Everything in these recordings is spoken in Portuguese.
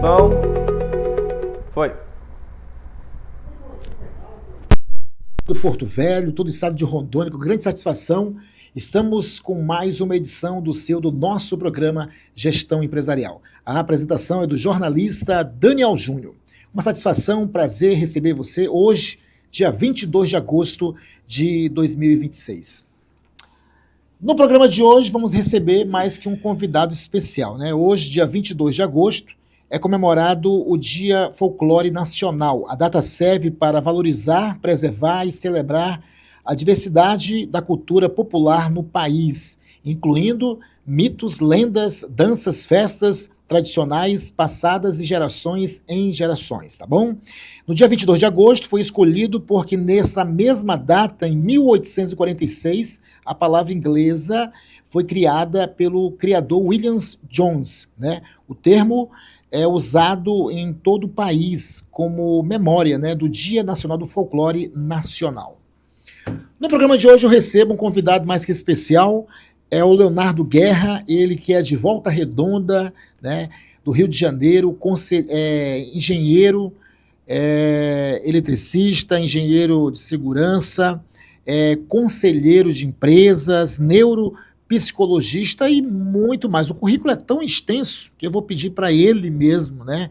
Gravação. Foi. Do Porto Velho, todo o estado de Rondônia, com grande satisfação, estamos com mais uma edição do nosso programa Gestão Empresarial. A apresentação é do jornalista Daniel Júnior. Uma satisfação, um prazer receber você hoje, dia 22 de agosto de 2026. No programa de hoje vamos receber mais que um convidado especial, né? Hoje, dia 22 de agosto, é comemorado o Dia Folclore Nacional. A data serve para valorizar, preservar e celebrar a diversidade da cultura popular no país, incluindo mitos, lendas, danças, festas tradicionais passadas de gerações em gerações, tá bom? No dia 22 de agosto foi escolhido porque nessa mesma data, em 1846, a palavra inglesa foi criada pelo criador William Jones, né? O termo é usado em todo o país como memória, né, do Dia Nacional do Folclore Nacional. No programa de hoje eu recebo um convidado mais que especial, é o Leonardo Guerra, ele que é de Volta Redonda, né, do Rio de Janeiro, engenheiro, eletricista, engenheiro de segurança, conselheiro de empresas, neuropsicologista e muito mais. O currículo é tão extenso que eu vou pedir para ele mesmo, né?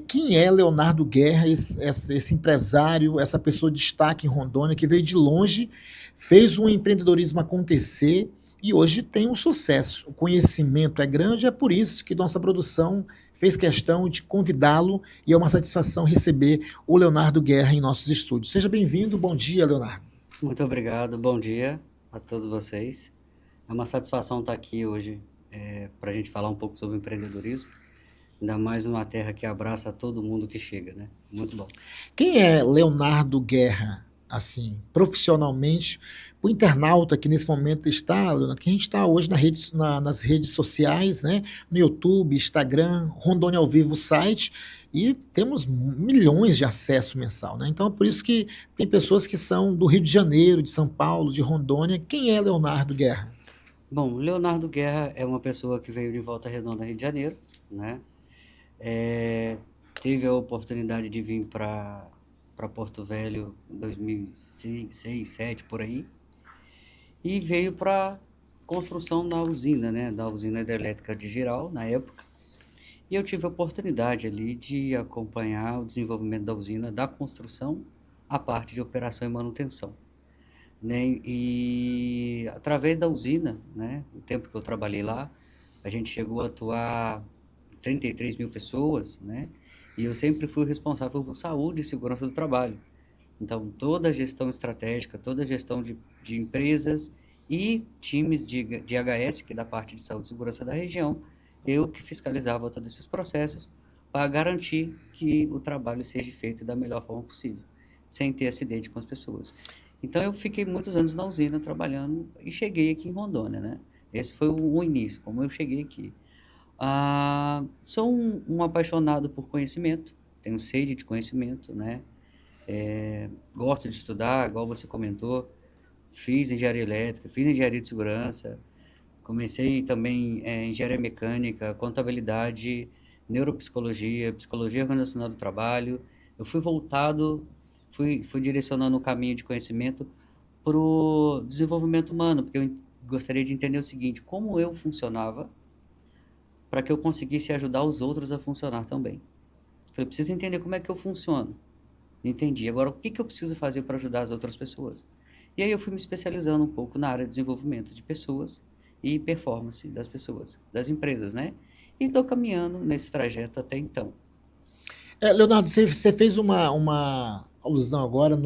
Quem é Leonardo Guerra, esse empresário, essa pessoa de destaque em Rondônia, que veio de longe, fez um empreendedorismo acontecer e hoje tem um sucesso. O conhecimento é grande, é por isso que nossa produção fez questão de convidá-lo e é uma satisfação receber o Leonardo Guerra em nossos estúdios. Seja bem-vindo, bom dia, Leonardo. Muito obrigado, bom dia a todos vocês. É uma satisfação estar aqui hoje para a gente falar um pouco sobre empreendedorismo, ainda mais numa terra que abraça todo mundo que chega, né? Muito bom. Quem é Leonardo Guerra, assim, profissionalmente? O internauta que nesse momento está, Leonardo, que a gente está hoje nas redes sociais, né? No YouTube, Instagram, Rondônia ao Vivo, site, e temos milhões de acesso mensal, né? Então é por isso que tem pessoas que são do Rio de Janeiro, de São Paulo, de Rondônia. Quem é Leonardo Guerra? Bom, Leonardo Guerra é uma pessoa que veio de Volta Redonda, Rio de Janeiro, né? Teve a oportunidade de vir para Porto Velho em 2006, 2007, por aí, e veio para construção da usina, né? Da usina hidrelétrica de Jirau, na época. E eu tive a oportunidade ali de acompanhar o desenvolvimento da usina, da construção, a parte de operação e manutenção, né? E através da usina, né? O tempo que eu trabalhei lá, a gente chegou a atuar 33 mil pessoas, né? E eu sempre fui responsável por saúde e segurança do trabalho. Então, toda a gestão estratégica, toda a gestão de empresas e times de HS, que é da parte de saúde e segurança da região, eu que fiscalizava todos esses processos para garantir que o trabalho seja feito da melhor forma possível, sem ter acidente com as pessoas. Então, eu fiquei muitos anos na usina trabalhando e cheguei aqui em Rondônia, né? Esse foi o início, como eu cheguei aqui. Sou um apaixonado por conhecimento, tenho sede de conhecimento, né? Gosto de estudar, igual você comentou, fiz engenharia elétrica, fiz engenharia de segurança, comecei também engenharia mecânica, contabilidade, neuropsicologia, psicologia organizacional do trabalho. Eu fui direcionando o caminho de conhecimento para o desenvolvimento humano, porque eu gostaria de entender o seguinte: como eu funcionava para que eu conseguisse ajudar os outros a funcionar também. Falei, preciso entender como é que eu funciono. Entendi. Agora, o que eu preciso fazer para ajudar as outras pessoas? E aí eu fui me especializando um pouco na área de desenvolvimento de pessoas e performance das pessoas, das empresas, né? E estou caminhando nesse trajeto até então. Leonardo, você fez uma alusão agora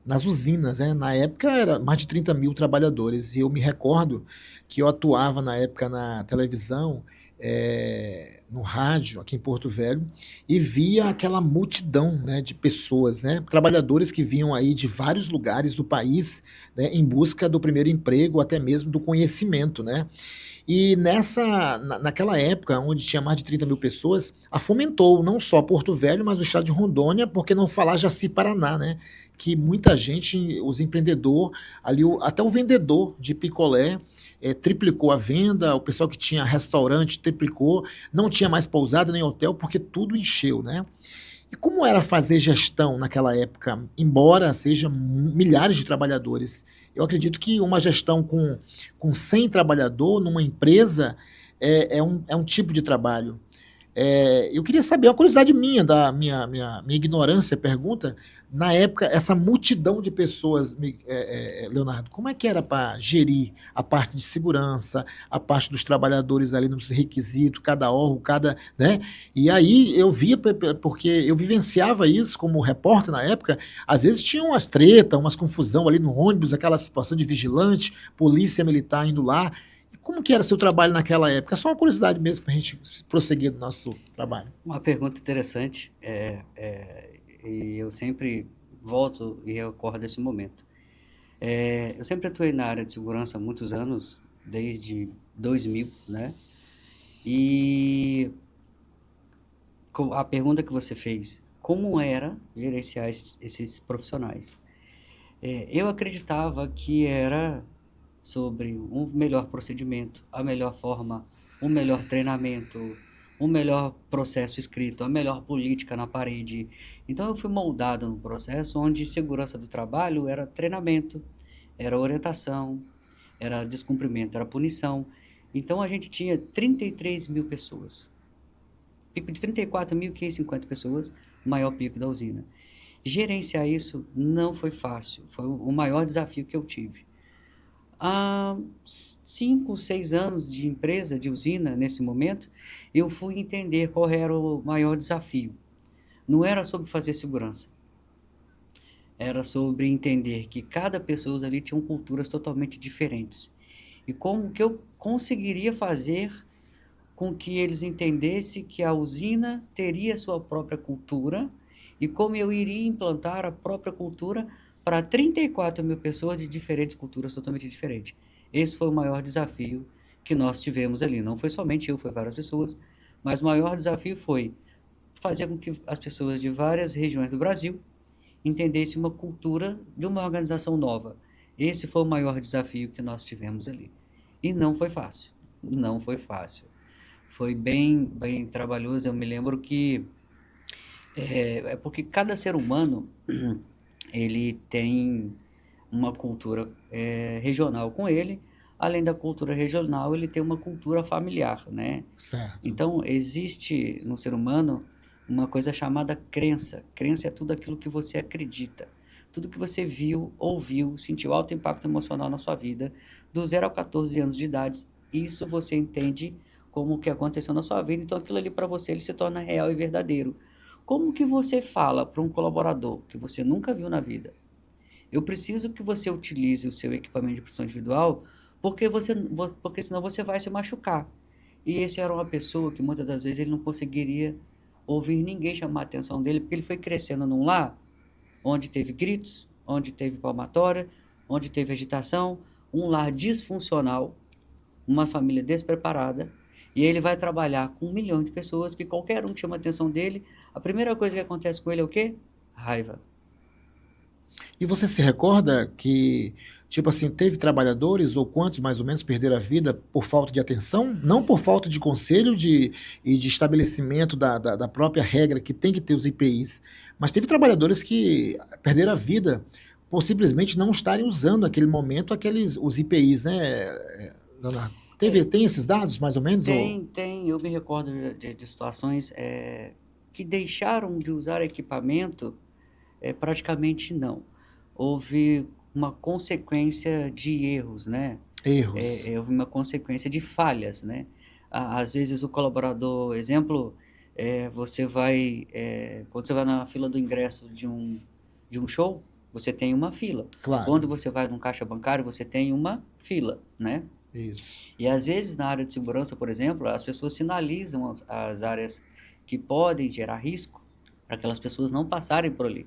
nas usinas, né? Na época era mais de 30 mil trabalhadores, e eu me recordo que eu atuava na época na televisão, no rádio, aqui em Porto Velho, e via aquela multidão, né, de pessoas, né, trabalhadores que vinham aí de vários lugares do país, né, em busca do primeiro emprego, até mesmo do conhecimento, né? E naquela época, onde tinha mais de 30 mil pessoas, fomentou não só Porto Velho, mas o estado de Rondônia, porque não falar Jaci Paraná, né? que muita gente, os empreendedores, ali, até o vendedor de picolé, triplicou a venda, o pessoal que tinha restaurante triplicou, não tinha mais pousada nem hotel, porque tudo encheu, né? E como era fazer gestão naquela época, embora sejam milhares de trabalhadores? Eu acredito que uma gestão com 100 trabalhadores numa empresa é um tipo de trabalho. Eu queria saber, uma curiosidade minha, da minha ignorância, pergunta, na época, essa multidão de pessoas, Leonardo, como é que era para gerir a parte de segurança, a parte dos trabalhadores ali nos requisitos, cada órgão, né? E aí eu via, porque eu vivenciava isso como repórter na época, às vezes tinha umas tretas, umas confusão ali no ônibus, aquela situação de vigilante, polícia militar indo lá. Como que era seu trabalho naquela época? Só uma curiosidade mesmo para a gente prosseguir do nosso trabalho. Uma pergunta interessante, e eu sempre volto e recordo desse momento. Eu sempre atuei na área de segurança há muitos anos, desde 2000, né? E a pergunta que você fez, como era gerenciar esses profissionais? Eu acreditava que era sobre um melhor procedimento, a melhor forma, um melhor treinamento, um melhor processo escrito, a melhor política na parede. Então eu fui moldado num processo onde segurança do trabalho era treinamento, era orientação, era descumprimento, era punição. Então a gente tinha 33 mil pessoas, pico de 34.550 pessoas, maior pico da usina. Gerenciar isso não foi fácil, foi o maior desafio que eu tive. Há 5, 6 anos de empresa, de usina, nesse momento, eu fui entender qual era o maior desafio. Não era sobre fazer segurança. Era sobre entender que cada pessoa ali tinha culturas totalmente diferentes. E como que eu conseguiria fazer com que eles entendessem que a usina teria sua própria cultura e como eu iria implantar a própria cultura para 34 mil pessoas de diferentes culturas totalmente diferentes. Esse foi o maior desafio que nós tivemos ali. Não foi somente eu, foi várias pessoas, mas o maior desafio foi fazer com que as pessoas de várias regiões do Brasil entendessem uma cultura de uma organização nova. Esse foi o maior desafio que nós tivemos ali. E não foi fácil. Não foi fácil. Foi bem, bem trabalhoso. Eu me lembro que porque cada ser humano ele tem uma cultura regional com ele, além da cultura regional, ele tem uma cultura familiar, né? Certo. Então, existe no ser humano uma coisa chamada crença. Crença é tudo aquilo que você acredita. Tudo que você viu, ouviu, sentiu alto impacto emocional na sua vida, do 0 a 14 anos de idade, isso você entende como o que aconteceu na sua vida, então aquilo ali para você ele se torna real e verdadeiro. Como que você fala para um colaborador que você nunca viu na vida? Eu preciso que você utilize o seu equipamento de proteção individual porque senão você vai se machucar. E esse era uma pessoa que muitas das vezes ele não conseguiria ouvir ninguém chamar a atenção dele, porque ele foi crescendo num lar onde teve gritos, onde teve palmatória, onde teve agitação, um lar disfuncional, uma família despreparada. E ele vai trabalhar com 1 milhão de pessoas, que qualquer um que chama a atenção dele, a primeira coisa que acontece com ele é o quê? Raiva. E você se recorda que, tipo assim, teve trabalhadores, ou quantos mais ou menos, perderam a vida por falta de atenção? Não por falta de conselho e de estabelecimento da própria regra que tem que ter os IPIs, mas teve trabalhadores que perderam a vida por simplesmente não estarem usando naquele momento os IPIs, né, Leonardo? Tem esses dados, mais ou menos? Tem. Eu me recordo de situações que deixaram de usar equipamento, praticamente não. Houve uma consequência de erros, né? Erros. Houve uma consequência de falhas, né? Às vezes o colaborador, exemplo, você vai, quando você vai na fila do ingresso de um show, você tem uma fila. Claro. Quando você vai num caixa bancário, você tem uma fila, né? Isso. E às vezes na área de segurança, por exemplo, as pessoas sinalizam as áreas que podem gerar risco para aquelas pessoas não passarem por ali.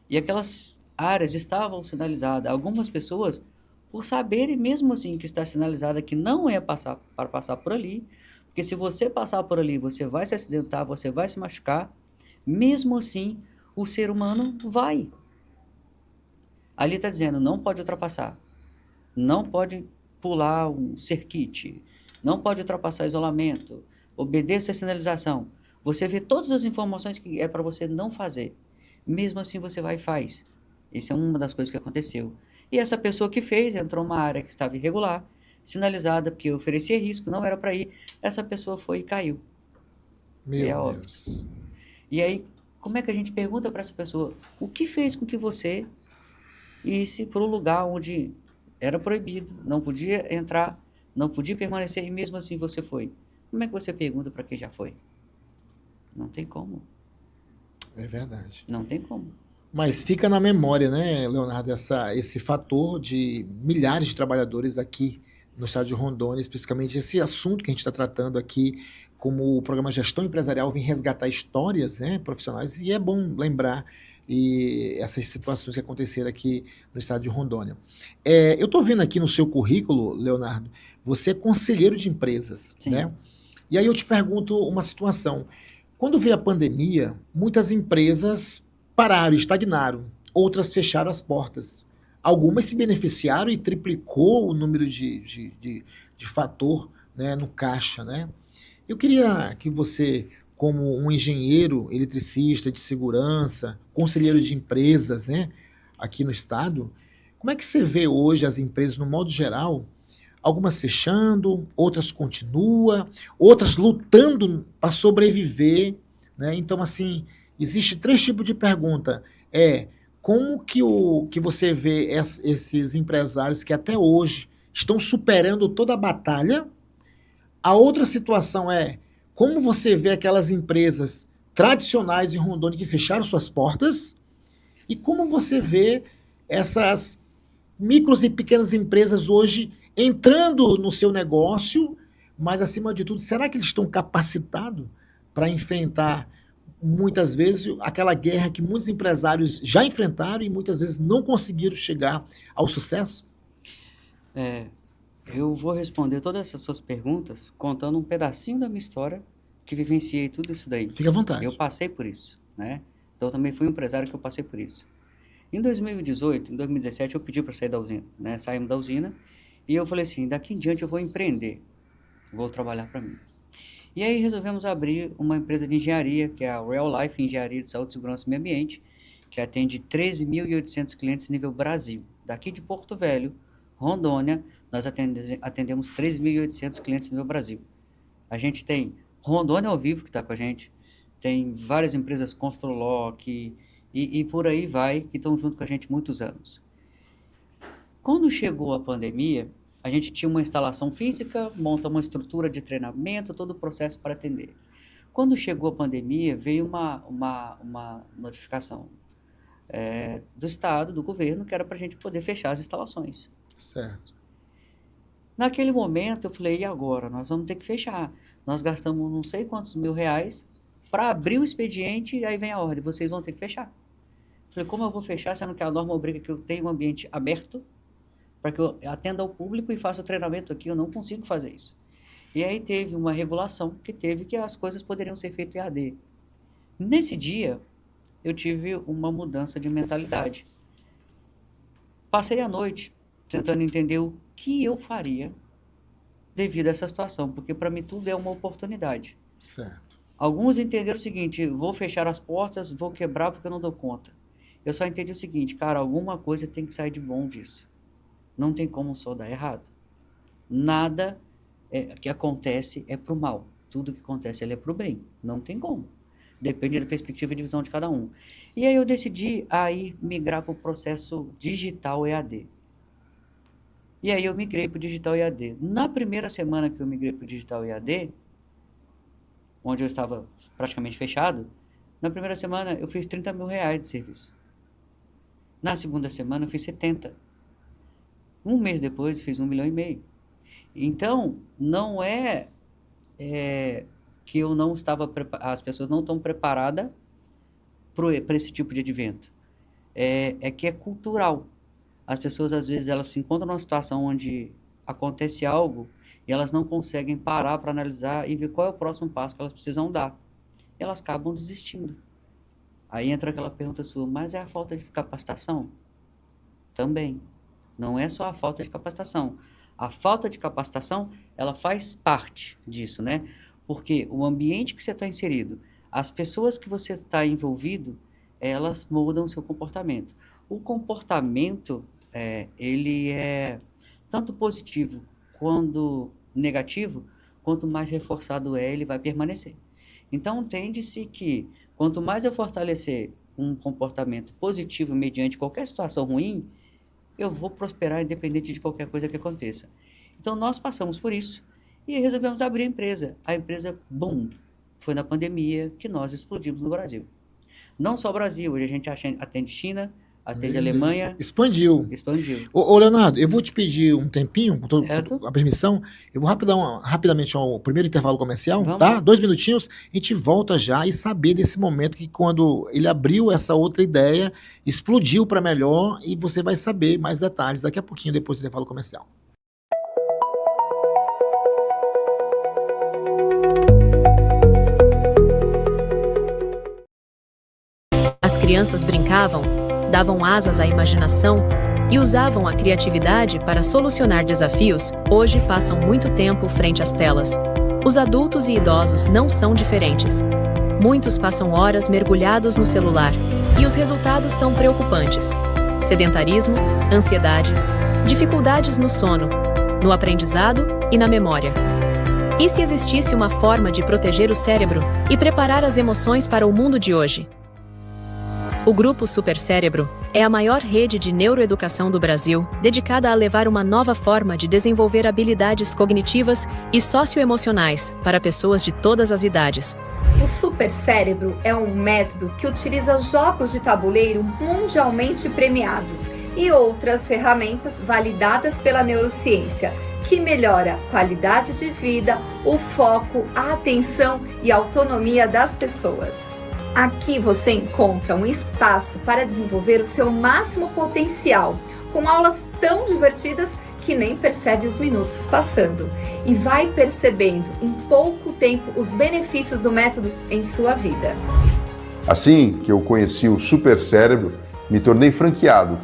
E aquelas áreas estavam sinalizadas. Algumas pessoas, por saberem mesmo assim que está sinalizada que não é para passar por ali, porque se você passar por ali, você vai se acidentar, você vai se machucar, mesmo assim, o ser humano vai. Ali está dizendo, não pode ultrapassar, não pode pular um cerquite, não pode ultrapassar isolamento, obedeça a sinalização. Você vê todas as informações que é para você não fazer. Mesmo assim, você vai e faz. Isso é uma das coisas que aconteceu. E essa pessoa que fez entrou numa área que estava irregular, sinalizada, porque oferecia risco, não era para ir. Essa pessoa foi e caiu. Meu É Deus. E aí, como é que a gente pergunta para essa pessoa o que fez com que você isse para um lugar onde era proibido, não podia entrar, não podia permanecer e mesmo assim você foi? Como é que você pergunta para quem já foi? Não tem como. É verdade. Não tem como. Mas fica na memória, né, Leonardo, esse fator de milhares de trabalhadores aqui no estado de Rondônia, especificamente esse assunto que a gente está tratando aqui, como o programa Gestão Empresarial vem resgatar histórias, né, profissionais, e é bom lembrar essas situações que aconteceram aqui no estado de Rondônia. Eu estou vendo aqui no seu currículo, Leonardo, você é conselheiro de empresas, Sim. né? E aí eu te pergunto uma situação. Quando veio a pandemia, muitas empresas pararam, estagnaram, outras fecharam as portas. Algumas se beneficiaram e triplicou o número de fator, né, no caixa, né? Eu queria que você, como um engenheiro eletricista de segurança, conselheiro de empresas, né, aqui no estado, como é que você vê hoje as empresas, no modo geral, algumas fechando, outras continuam, outras lutando para sobreviver, né? Então, assim, existe três tipos de pergunta. Como que você vê esses empresários que até hoje estão superando toda a batalha? A outra situação é como você vê aquelas empresas tradicionais em Rondônia que fecharam suas portas? E como você vê essas micros e pequenas empresas hoje entrando no seu negócio, mas acima de tudo, será que eles estão capacitados para enfrentar muitas vezes aquela guerra que muitos empresários já enfrentaram e muitas vezes não conseguiram chegar ao sucesso? Eu vou responder todas essas suas perguntas contando um pedacinho da minha história que vivenciei tudo isso daí. Fique à vontade. Eu passei por isso, né? Então também fui um empresário que eu passei por isso. Em 2018, em 2017, eu pedi para sair da usina, né? Saímos da usina e eu falei assim, daqui em diante eu vou empreender, vou trabalhar para mim. E aí resolvemos abrir uma empresa de engenharia, que é a Real Life Engenharia de Saúde, Segurança e Meio Ambiente, que atende 13.800 clientes nível Brasil. Daqui de Porto Velho, Rondônia, nós atendemos 13.800 clientes nível Brasil. A gente tem Rondônia ao vivo, que está com a gente, tem várias empresas Construlock e por aí vai, que estão junto com a gente há muitos anos. Quando chegou a pandemia, a gente tinha uma instalação física, monta uma estrutura de treinamento, todo o processo para atender. Quando chegou a pandemia, veio uma notificação do Estado, do governo, que era para a gente poder fechar as instalações. Certo. Naquele momento, eu falei, e agora? Nós vamos ter que fechar. Nós gastamos não sei quantos R$ 1.000 para abrir o expediente e aí vem a ordem, vocês vão ter que fechar. Eu falei, como eu vou fechar, sendo que a norma obriga que eu tenha um ambiente aberto para que eu atenda ao público e faça o treinamento aqui, eu não consigo fazer isso. E aí teve uma regulação que teve que as coisas poderiam ser feitas em AD. Nesse dia, eu tive uma mudança de mentalidade. Passei a noite tentando entender o que eu faria devido a essa situação, porque para mim tudo é uma oportunidade. Certo. Alguns entenderam o seguinte, vou fechar as portas, vou quebrar porque eu não dou conta. Eu só entendi o seguinte, cara, alguma coisa tem que sair de bom disso. Não tem como só dar errado. Nada que acontece é pro mal. Tudo que acontece é pro bem. Não tem como. Depende da perspectiva de visão de cada um. E aí eu decidi aí migrar para o processo digital EAD. E aí eu migrei para o digital EAD. Na primeira semana que eu migrei para o digital EAD, onde eu estava praticamente fechado, na primeira semana eu fiz R$ 30.000 de serviço. Na segunda semana eu fiz 70. Um mês depois eu fiz 1,5 milhão. Então, não que eu não estava as pessoas não estão preparadas para esse tipo de advento. Que é cultural. As pessoas, às vezes, elas se encontram numa situação onde acontece algo e elas não conseguem parar para analisar e ver qual é o próximo passo que elas precisam dar. E elas acabam desistindo. Aí entra aquela pergunta sua, mas é a falta de capacitação? Também. Não é só a falta de capacitação. A falta de capacitação, ela faz parte disso, né? Porque o ambiente que você está inserido, as pessoas que você está envolvido, elas moldam o seu comportamento. O comportamento, ele é tanto positivo quanto negativo, quanto mais reforçado ele vai permanecer. Então, entende-se que quanto mais eu fortalecer um comportamento positivo mediante qualquer situação ruim, eu vou prosperar independente de qualquer coisa que aconteça. Então, nós passamos por isso e resolvemos abrir a empresa. A empresa, boom, foi na pandemia que nós explodimos no Brasil. Não só o Brasil, hoje a gente atende China, atende Alemanha. Expandiu. Ô, Leonardo, eu vou te pedir um tempinho, com a permissão. Eu vou rapidamente ao primeiro intervalo comercial, tá? 2 minutinhos, a gente volta já e saber desse momento que quando ele abriu essa outra ideia, explodiu para melhor e você vai saber mais detalhes daqui a pouquinho depois do intervalo comercial. As crianças brincavam, davam asas à imaginação e usavam a criatividade para solucionar desafios, hoje passam muito tempo frente às telas. Os adultos e idosos não são diferentes. Muitos passam horas mergulhados no celular e os resultados são preocupantes. Sedentarismo, ansiedade, dificuldades no sono, no aprendizado e na memória. E se existisse uma forma de proteger o cérebro e preparar as emoções para o mundo de hoje? O Grupo Supercérebro é a maior rede de neuroeducação do Brasil, dedicada a levar uma nova forma de desenvolver habilidades cognitivas e socioemocionais para pessoas de todas as idades. O Supercérebro é um método que utiliza jogos de tabuleiro mundialmente premiados e outras ferramentas validadas pela neurociência, que melhora a qualidade de vida, o foco, a atenção e a autonomia das pessoas. Aqui você encontra um espaço para desenvolver o seu máximo potencial, com aulas tão divertidas que nem percebe os minutos passando e vai percebendo em pouco tempo os benefícios do método em sua vida. Assim que eu conheci o Supercérebro, me tornei franqueado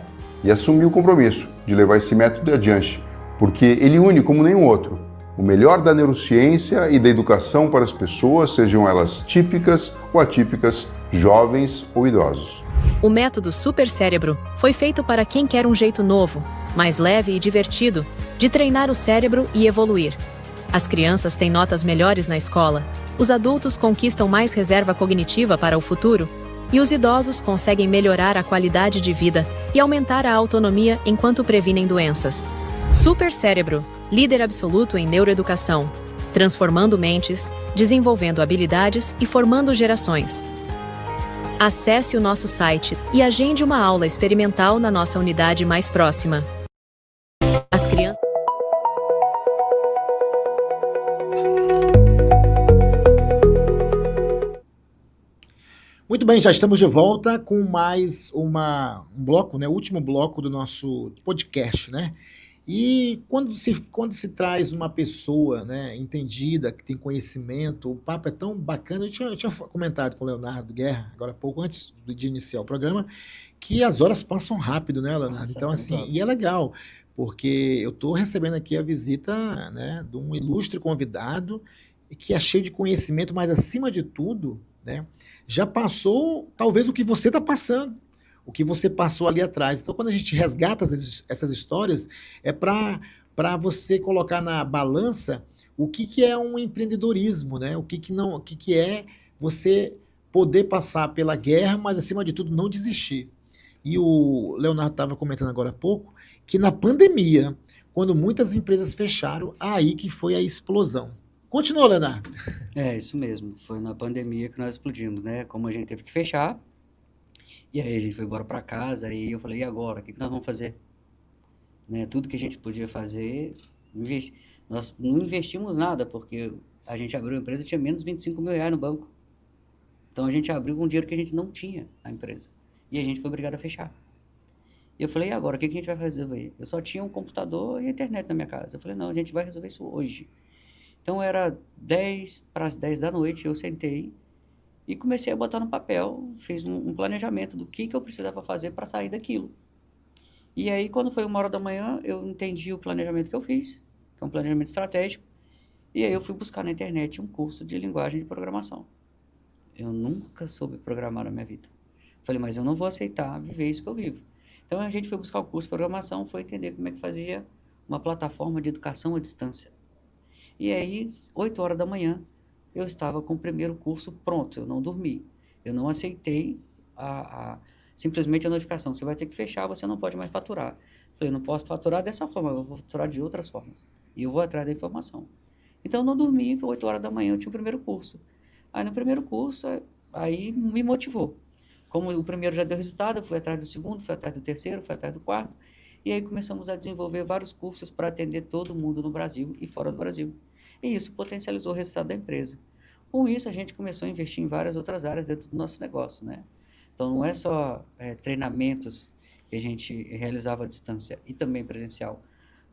e assumi o compromisso de levar esse método adiante, porque ele une como nenhum outro o melhor da neurociência e da educação para as pessoas, sejam elas típicas ou atípicas, jovens ou idosos. O método Supercérebro foi feito para quem quer um jeito novo, mais leve e divertido, de treinar o cérebro e evoluir. As crianças têm notas melhores na escola, os adultos conquistam mais reserva cognitiva para o futuro e os idosos conseguem melhorar a qualidade de vida e aumentar a autonomia enquanto previnem doenças. Supercérebro, líder absoluto em neuroeducação, transformando mentes, desenvolvendo habilidades e formando gerações. Acesse o nosso site e agende uma aula experimental na nossa unidade mais próxima. As crianças... Muito bem, já estamos de volta com mais um bloco, né? O último bloco do nosso podcast, né? E quando se traz uma pessoa, né, entendida, que tem conhecimento, o papo é tão bacana. Eu tinha comentado com o Leonardo Guerra, agora há pouco, antes de iniciar o programa, que as horas passam rápido, né, Leonardo? Nossa, então, assim, e é legal, porque eu estou recebendo aqui a visita, né, de um ilustre convidado, que é cheio de conhecimento, mas, acima de tudo, né, já passou, talvez, o que você está passando. O que você passou ali atrás. Então, quando a gente resgata essas histórias, é para você colocar na balança o que é um empreendedorismo, né? O que é você poder passar pela guerra, mas, acima de tudo, não desistir. E o Leonardo estava comentando agora há pouco que na pandemia, quando muitas empresas fecharam, aí que foi a explosão. Continua, Leonardo. É, isso mesmo. Foi na pandemia que nós explodimos, né? Como a gente teve que fechar, e aí a gente foi embora para casa e eu falei, e agora? O que nós vamos fazer? Né? Tudo que a gente podia fazer, nós não investimos nada, porque a gente abriu a empresa e tinha menos de 25 mil reais no banco. Então a gente abriu com dinheiro que a gente não tinha na empresa. E a gente foi obrigado a fechar. E eu falei, e agora? O que a gente vai fazer? Eu só tinha um computador e a internet na minha casa. Eu falei, não, a gente vai resolver isso hoje. Então era 10 para as 10 da noite, eu sentei e comecei a botar no papel, fiz um planejamento do que eu precisava fazer para sair daquilo. E aí, quando foi 1 hora da manhã, eu entendi o planejamento que eu fiz, que é um planejamento estratégico, e aí eu fui buscar na internet um curso de linguagem de programação. Eu nunca soube programar na minha vida. Falei, mas eu não vou aceitar viver isso que eu vivo. Então a gente foi buscar um curso de programação, foi entender como é que fazia uma plataforma de educação à distância. E aí, 8 horas da manhã, eu estava com o primeiro curso pronto, eu não dormi. Eu não aceitei simplesmente a notificação. Você vai ter que fechar, você não pode mais faturar. Falei, eu não posso faturar dessa forma, eu vou faturar de outras formas. E eu vou atrás da informação. Então eu não dormi, 8 horas da manhã eu tinha o primeiro curso. Aí no primeiro curso, aí me motivou. Como o primeiro já deu resultado, eu fui atrás do segundo, fui atrás do terceiro, fui atrás do quarto. E aí começamos a desenvolver vários cursos para atender todo mundo no Brasil e fora do Brasil. E isso potencializou o resultado da empresa. Com isso, a gente começou a investir em várias outras áreas dentro do nosso negócio, né? Então, não é só treinamentos que a gente realizava à distância e também presencial,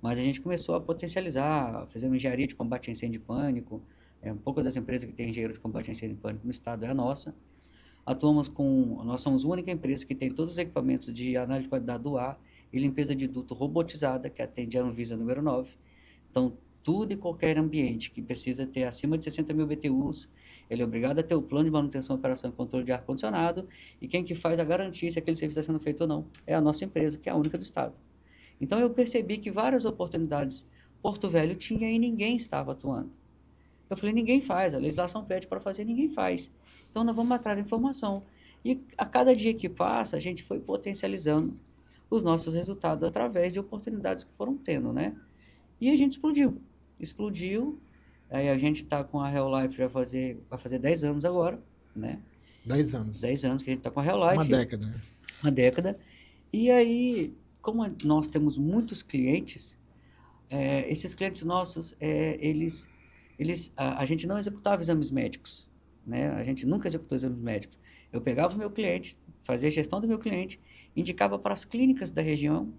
mas a gente começou a potencializar, fizemos engenharia de combate a incêndio e pânico. Um pouco das empresas que têm engenheiro de combate a incêndio e pânico no estado é a nossa. Nós somos a única empresa que tem todos os equipamentos de análise de qualidade do ar e limpeza de duto robotizada, que atende a Anvisa número 9. Então, tudo e qualquer ambiente que precisa ter acima de 60.000 BTUs, ele é obrigado a ter o plano de manutenção, operação e controle de ar-condicionado, e quem que faz a garantia se aquele serviço está sendo feito ou não é a nossa empresa, que é a única do estado. Então, eu percebi que várias oportunidades Porto Velho tinha e ninguém estava atuando. Eu falei, ninguém faz, a legislação pede para fazer, ninguém faz. Então, nós vamos atrás da informação. E a cada dia que passa, a gente foi potencializando os nossos resultados através de oportunidades que foram tendo, né? E a gente explodiu. Aí a gente está com a Real Life, vai fazer 10 anos agora, né? 10 anos. 10 anos que a gente está com a Real Life. Uma década, né? Uma década. E aí, como nós temos muitos clientes, esses clientes nossos, a gente não executava exames médicos, né? A gente nunca executou exames médicos. Eu pegava o meu cliente, fazia a gestão do meu cliente, indicava para as clínicas da região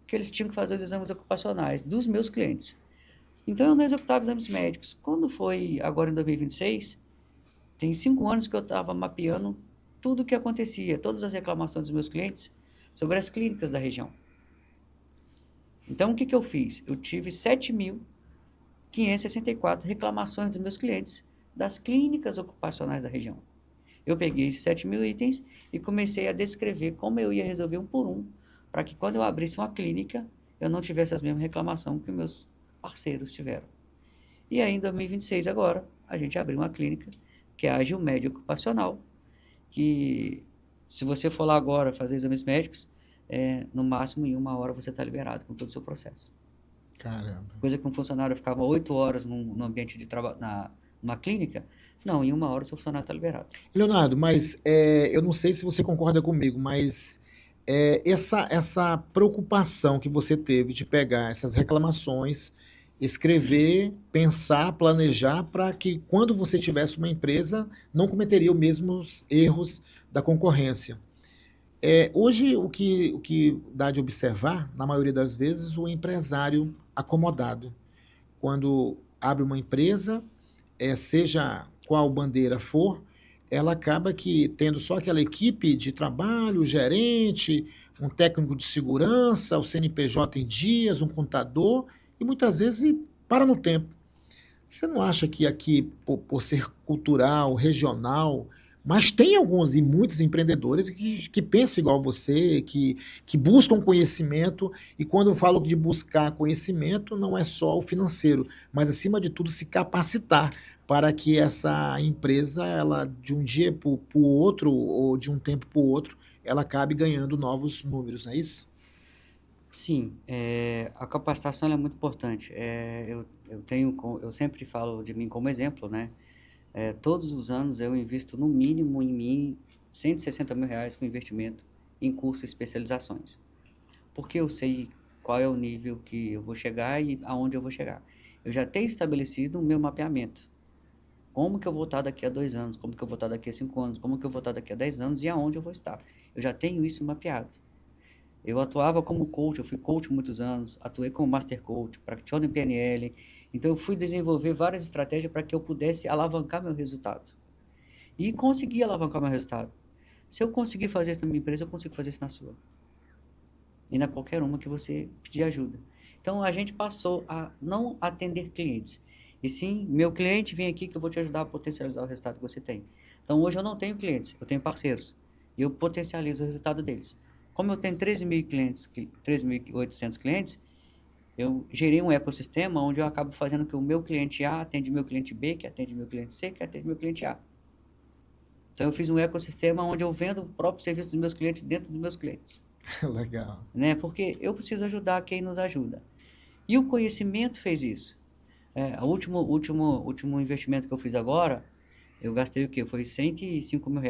que eles tinham que fazer os exames ocupacionais dos meus clientes. Então, eu não executava exames médicos. Quando foi agora em 2026, tem 5 anos que eu estava mapeando tudo o que acontecia, todas as reclamações dos meus clientes sobre as clínicas da região. Então, o que eu fiz? Eu tive 7.564 reclamações dos meus clientes das clínicas ocupacionais da região. Eu peguei esses 7.000 itens e comecei a descrever como eu ia resolver um por um, para que quando eu abrisse uma clínica, eu não tivesse as mesmas reclamações que meus parceiros tiveram. E aí, em 2026, agora, a gente abriu uma clínica, que é a Agil Med Ocupacional, que, se você for lá agora fazer exames médicos, no máximo em 1 hora você está liberado com todo o seu processo. Caramba. Coisa que um funcionário ficava 8 horas num ambiente de trabalho, numa clínica, não, em 1 hora o seu funcionário está liberado. Leonardo, mas eu não sei se você concorda comigo, mas essa preocupação que você teve de pegar essas reclamações, escrever, pensar, planejar, para que quando você tivesse uma empresa, não cometeria os mesmos erros da concorrência. Hoje, o que dá de observar, na maioria das vezes, o empresário acomodado, quando abre uma empresa, seja qual bandeira for, ela acaba que tendo só aquela equipe de trabalho, o gerente, um técnico de segurança, o CNPJ em dias, um contador, e muitas vezes para no tempo. Você não acha que aqui, por ser cultural, regional, mas tem alguns e muitos empreendedores que pensam igual você, que buscam conhecimento, e quando eu falo de buscar conhecimento, não é só o financeiro, mas acima de tudo se capacitar para que essa empresa, ela de um dia para o outro, ou de um tempo para o outro, ela acabe ganhando novos números, não é isso? Sim, a capacitação ela é muito importante. Eu sempre falo de mim como exemplo, né? Todos os anos eu invisto no mínimo em mim R$160 mil com investimento em cursos e especializações. Porque eu sei qual é o nível que eu vou chegar e aonde eu vou chegar. Eu já tenho estabelecido o meu mapeamento. Como que eu vou estar daqui a 2 anos, como que eu vou estar daqui a 5 anos, como que eu vou estar daqui a 10 anos e aonde eu vou estar. Eu já tenho isso mapeado. Eu atuava como coach, eu fui coach muitos anos, atuei como master coach, pratiquei no PNL. Então, eu fui desenvolver várias estratégias para que eu pudesse alavancar meu resultado. E consegui alavancar meu resultado. Se eu conseguir fazer isso na minha empresa, eu consigo fazer isso na sua. e na qualquer uma que você pedir ajuda. Então, a gente passou a não atender clientes, e sim, meu cliente vem aqui que eu vou te ajudar a potencializar o resultado que você tem. Então, hoje eu não tenho clientes, eu tenho parceiros, e eu potencializo o resultado deles. Como eu tenho 13.000 clientes, 13.800 clientes, eu gerei um ecossistema onde eu acabo fazendo que o meu cliente A atende meu cliente B, que atende meu cliente C, que atende meu cliente A. Então, eu fiz um ecossistema onde eu vendo o próprio serviço dos meus clientes dentro dos meus clientes. Legal. Né? Porque eu preciso ajudar quem nos ajuda. E o conhecimento fez isso. O último investimento que eu fiz agora, eu gastei o quê? Foi R$105 mil,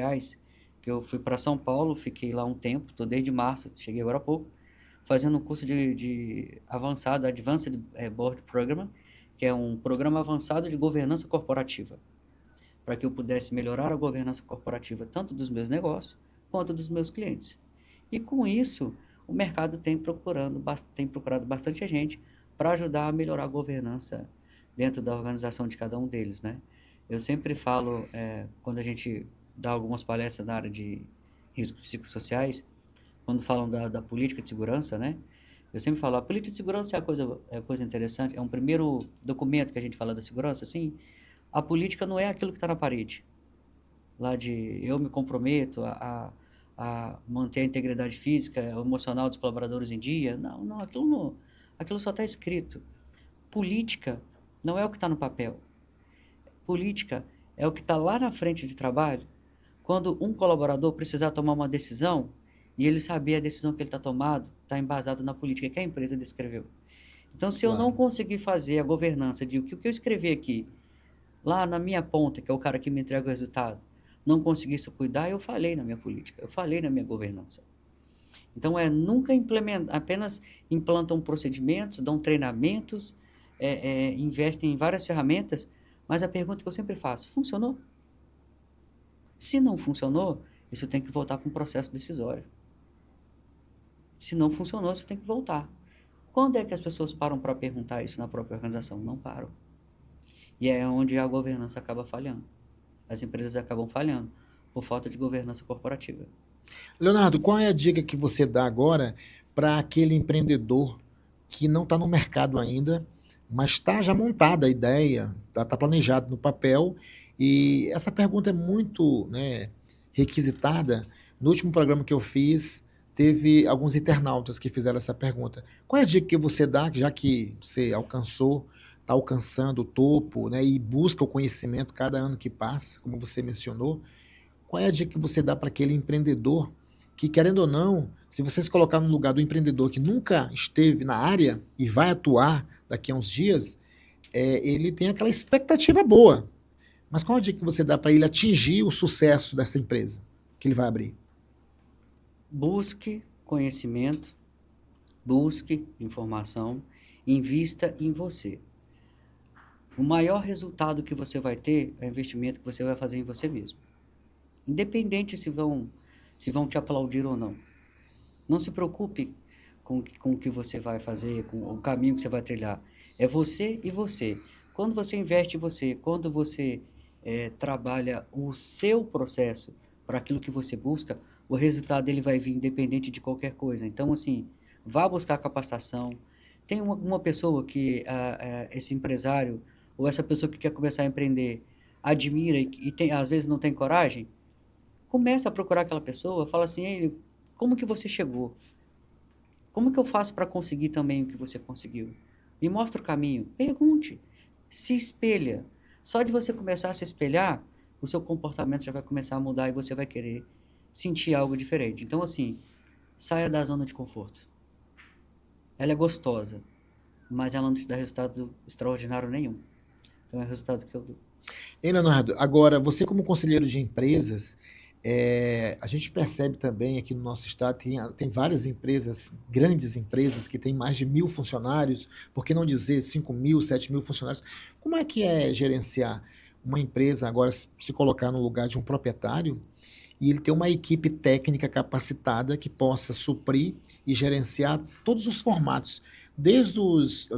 que eu fui para São Paulo, fiquei lá um tempo, estou desde março, cheguei agora há pouco, fazendo um curso de avançado, Advanced Board Program, que é um programa avançado de governança corporativa, para que eu pudesse melhorar a governança corporativa tanto dos meus negócios quanto dos meus clientes. E com isso, o mercado tem procurado bastante gente para ajudar a melhorar a governança dentro da organização de cada um deles, né? Eu sempre falo, quando a gente dá algumas palestras na área de riscos psicossociais, quando falam da política de segurança, né? Eu sempre falo, a política de segurança é coisa interessante, é um primeiro documento que a gente fala da segurança, assim. A política não é aquilo que está na parede, lá de eu me comprometo a manter a integridade física, emocional dos colaboradores em dia. Não, aquilo só está escrito. Política não é o que está no papel. Política é o que está lá na frente de trabalho, quando um colaborador precisar tomar uma decisão e ele saber a decisão que ele está tomando está embasado na política que a empresa descreveu. Então, se eu não conseguir fazer a governança de o que eu escrevi aqui, lá na minha ponta, que é o cara que me entrega o resultado, não conseguisse cuidar, eu falhei na minha política, eu falhei na minha governança. Então, nunca apenas implantam procedimentos, dão treinamentos, investem em várias ferramentas, mas a pergunta que eu sempre faço, funcionou? Se não funcionou, isso tem que voltar para um processo decisório. Se não funcionou, isso tem que voltar. Quando é que as pessoas param para perguntar isso na própria organização? Não param. E é onde a governança acaba falhando. As empresas acabam falhando por falta de governança corporativa. Leonardo, qual é a dica que você dá agora para aquele empreendedor que não está no mercado ainda, mas está já montada a ideia, está planejado no papel, e essa pergunta é muito, né, requisitada. No último programa que eu fiz, teve alguns internautas que fizeram essa pergunta. Qual é a dica que você dá, já que você está alcançando o topo, né, e busca o conhecimento cada ano que passa, como você mencionou? Qual é a dica que você dá para aquele empreendedor que, querendo ou não, se você se colocar no lugar do empreendedor que nunca esteve na área e vai atuar daqui a uns dias, ele tem aquela expectativa boa. Mas qual a dica que você dá para ele atingir o sucesso dessa empresa que ele vai abrir? Busque conhecimento, busque informação, invista em você. O maior resultado que você vai ter é o investimento que você vai fazer em você mesmo. Independente se vão te aplaudir ou não. Não se preocupe com o que você vai fazer, com o caminho que você vai trilhar. É você e você. Quando você investe em você, quando você trabalha o seu processo para aquilo que você busca, o resultado dele vai vir independente de qualquer coisa. Então, assim, vá buscar capacitação. Tem uma pessoa que esse empresário ou essa pessoa que quer começar a empreender admira e às vezes não tem coragem, começa a procurar aquela pessoa, fala assim, ei, como que você chegou? Como que eu faço para conseguir também o que você conseguiu? Me mostra o caminho. Pergunte. Se espelha. Só de você começar a se espelhar, o seu comportamento já vai começar a mudar e você vai querer sentir algo diferente. Então, assim, saia da zona de conforto. Ela é gostosa, mas ela não te dá resultado extraordinário nenhum. Então, é o resultado que eu dou. Ei, Leonardo, agora, você como conselheiro de empresas, a gente percebe também aqui no nosso estado, tem várias empresas, grandes empresas, que têm mais de 1.000 funcionários, por que não dizer 5.000, 7.000 funcionários? Como é que é gerenciar uma empresa, agora se colocar no lugar de um proprietário, e ele ter uma equipe técnica capacitada que possa suprir e gerenciar todos os formatos, desde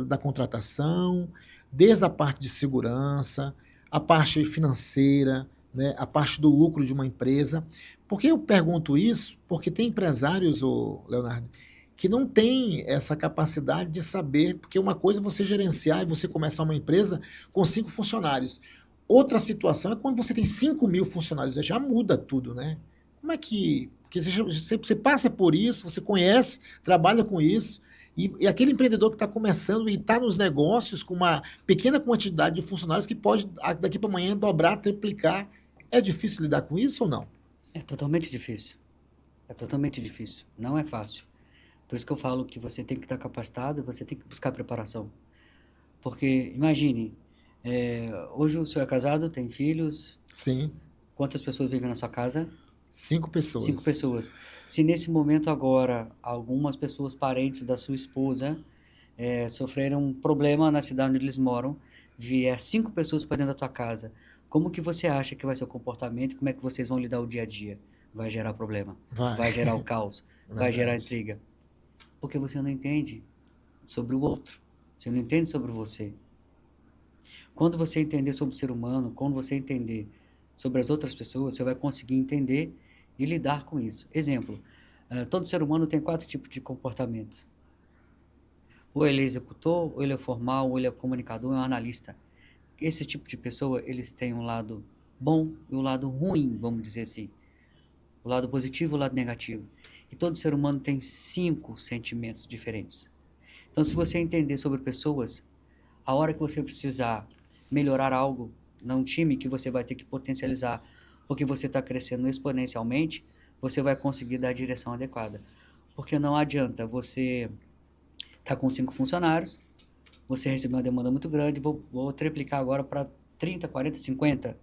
da contratação, desde a parte de segurança, a parte financeira, né, a parte do lucro de uma empresa? Por que eu pergunto isso? Porque tem empresários, Leonardo, que não tem essa capacidade de saber, porque uma coisa é você gerenciar e você começar uma empresa com 5 funcionários. Outra situação é quando você tem 5.000 funcionários, já muda tudo, né? Como é que... Porque você passa por isso, você conhece, trabalha com isso, e aquele empreendedor que está começando e está nos negócios com uma pequena quantidade de funcionários que pode, daqui para amanhã, dobrar, triplicar. É difícil lidar com isso ou não? É totalmente difícil. É totalmente difícil. Não é fácil. Por isso que eu falo que você tem que estar capacitado, você tem que buscar preparação. Porque, imagine, hoje o senhor é casado, tem filhos. Sim. Quantas pessoas vivem na sua casa? 5 pessoas. 5 pessoas. Se nesse momento agora, algumas pessoas parentes da sua esposa sofreram um problema na cidade onde eles moram, vier 5 pessoas para dentro da tua casa, como que você acha que vai ser o comportamento? Como é que vocês vão lidar o dia a dia? Vai gerar problema. Vai gerar o caos. Vai gerar intriga. Porque você não entende sobre o outro. Você não entende sobre você. Quando você entender sobre o ser humano, quando você entender sobre as outras pessoas, você vai conseguir entender e lidar com isso. Exemplo, todo ser humano tem 4 tipos de comportamento. Ou ele é executor, ou ele é formal, ou ele é comunicador, ou é um analista. Esse tipo de pessoa, eles têm um lado bom e um lado ruim, vamos dizer assim. O lado positivo e o lado negativo. E todo ser humano tem 5 sentimentos diferentes. Então, se você entender sobre pessoas, a hora que você precisar melhorar algo num time que você vai ter que potencializar, porque você está crescendo exponencialmente, você vai conseguir dar a direção adequada. Porque não adianta você estar com 5 funcionários, você recebeu uma demanda muito grande, vou triplicar agora para 30, 40, 50.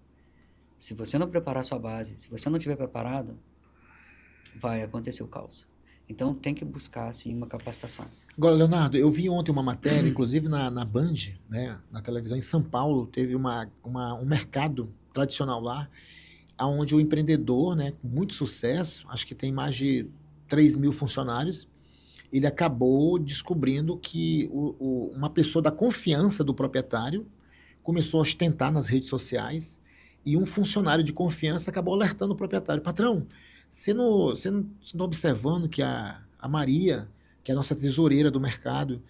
Se você não preparar sua base, se você não estiver preparado, vai acontecer o caos. Então, tem que buscar, assim, uma capacitação. Agora, Leonardo, eu vi ontem uma matéria, inclusive na Band, né, na televisão, em São Paulo, teve um mercado tradicional lá, onde o empreendedor, né, com muito sucesso, acho que tem mais de 3.000 funcionários, ele acabou descobrindo que uma pessoa da confiança do proprietário começou a ostentar nas redes sociais e um funcionário de confiança acabou alertando o proprietário: patrão, você não está observando que a Maria, que é a nossa tesoureira do mercado,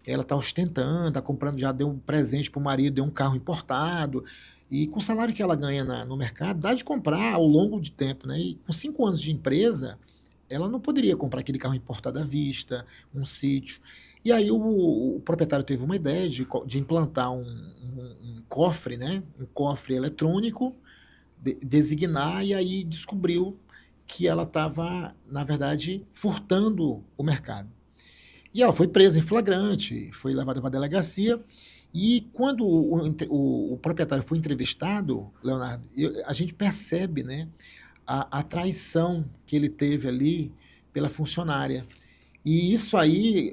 ela está ostentando, está comprando, já deu um presente para o marido, deu um carro importado, e com o salário que ela ganha no mercado, dá de comprar ao longo de tempo, né? E com 5 anos de empresa, ela não poderia comprar aquele carro importado à vista, um sítio. E aí o proprietário teve uma ideia de implantar um cofre, né? Um cofre eletrônico, designar, e aí descobriu que ela estava, na verdade, furtando o mercado. E ela foi presa em flagrante, foi levada para a delegacia, e quando o proprietário foi entrevistado, Leonardo, a gente percebe, né, a traição que ele teve ali pela funcionária. E isso aí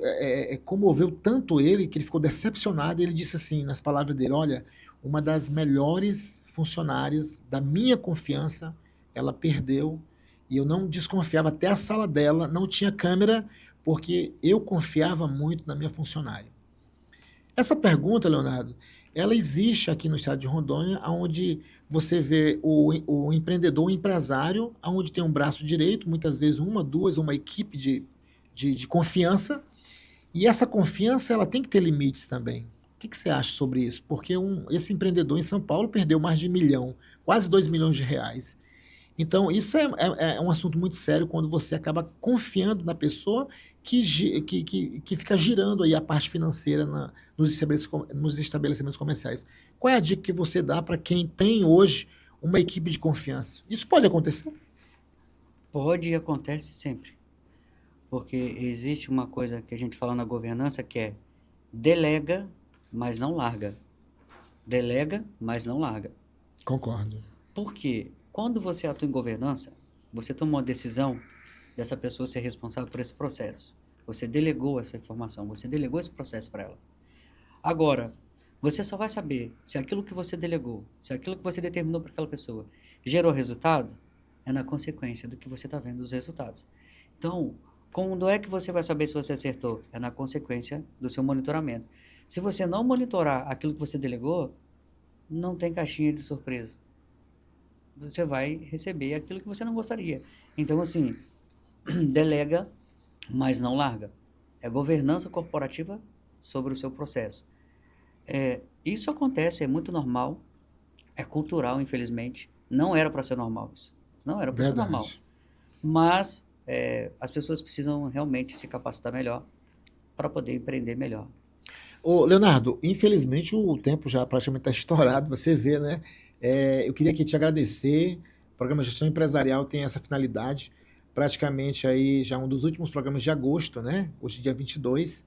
comoveu tanto ele, que ele ficou decepcionado, e ele disse assim, nas palavras dele: olha, uma das melhores funcionárias da minha confiança, ela perdeu, e eu não desconfiava, até a sala dela não tinha câmera, porque eu confiava muito na minha funcionária. Essa pergunta, Leonardo, ela existe aqui no estado de Rondônia, onde você vê o empreendedor, o empresário, onde tem um braço direito, muitas vezes uma equipe de confiança, e essa confiança ela tem que ter limites também. O que você acha sobre isso? Porque esse empreendedor em São Paulo perdeu mais de 1 milhão, quase 2 milhões de reais. Então, isso é um assunto muito sério quando você acaba confiando na pessoa que fica girando aí a parte financeira nos estabelecimentos comerciais. Qual é a dica que você dá para quem tem hoje uma equipe de confiança? Isso pode acontecer? Pode e acontece sempre. Porque existe uma coisa que a gente fala na governança que é: delega, mas não larga. Delega, mas não larga. Concordo. Por quê? Quando você atua em governança, você toma uma decisão dessa pessoa ser responsável por esse processo. Você delegou essa informação, você delegou esse processo para ela. Agora, você só vai saber se aquilo que você delegou, se aquilo que você determinou para aquela pessoa gerou resultado, é na consequência do que você está vendo os resultados. Então, quando é que você vai saber se você acertou? É na consequência do seu monitoramento. Se você não monitorar aquilo que você delegou, não tem caixinha de surpresa. Você vai receber aquilo que você não gostaria. Então, assim, delega, mas não larga. é governança corporativa sobre o seu processo. Isso acontece, é muito normal, é cultural, infelizmente. Não era para ser normal isso. Não era para ser Verdade. normal. Mas as pessoas precisam realmente se capacitar melhor para poder empreender melhor. Ô, Leonardo, infelizmente o tempo já praticamente está estourado, você vê, né? Eu queria aqui te agradecer. O programa Gestão Empresarial tem essa finalidade, praticamente aí já um dos últimos programas de agosto, né? Hoje, dia 22,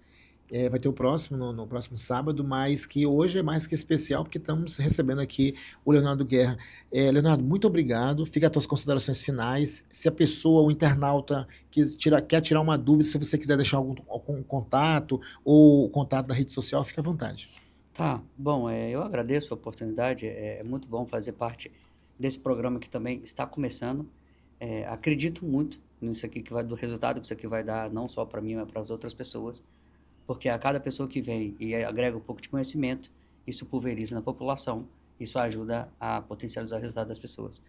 vai ter o próximo, no próximo sábado, mas que hoje é mais que especial, porque estamos recebendo aqui o Leonardo Guerra. Leonardo, muito obrigado. Fica as tuas considerações finais. Se a pessoa, o internauta, quer tirar uma dúvida, se você quiser deixar algum contato ou contato da rede social, fica à vontade. Tá, bom, eu agradeço a oportunidade, é muito bom fazer parte desse programa que também está começando. Acredito muito nisso aqui, do resultado que isso aqui vai dar, não só para mim, mas para as outras pessoas, porque a cada pessoa que vem e agrega um pouco de conhecimento, isso pulveriza na população, isso ajuda a potencializar o resultado das pessoas.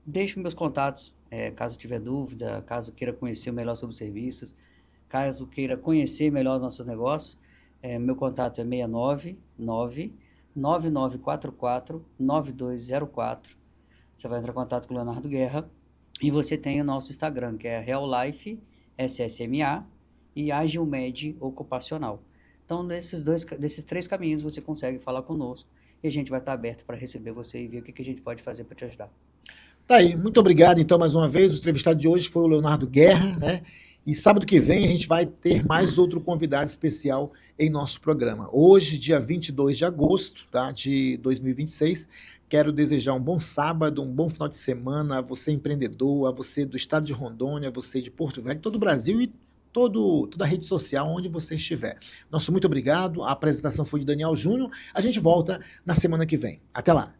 Deixo meus contatos, caso tiver dúvida, caso queira conhecer melhor sobre os serviços, caso queira conhecer melhor o nosso negócio, meu contato é 699-9944-9204. Você vai entrar em contato com o Leonardo Guerra e você tem o nosso Instagram, que é Real Life SSMA e Agilmed Ocupacional. Então, desses 3 caminhos, você consegue falar conosco e a gente vai estar aberto para receber você e ver o que a gente pode fazer para te ajudar. Tá aí, muito obrigado então mais uma vez. O entrevistado de hoje foi o Leonardo Guerra, né? E sábado que vem a gente vai ter mais outro convidado especial em nosso programa. Hoje, dia 22 de agosto, tá, de 2026, quero desejar um bom sábado, um bom final de semana a você empreendedor, a você do estado de Rondônia, a você de Porto Velho, todo o Brasil e toda a rede social onde você estiver. Nosso muito obrigado. A apresentação foi de Daniel Júnior. A gente volta na semana que vem. Até lá.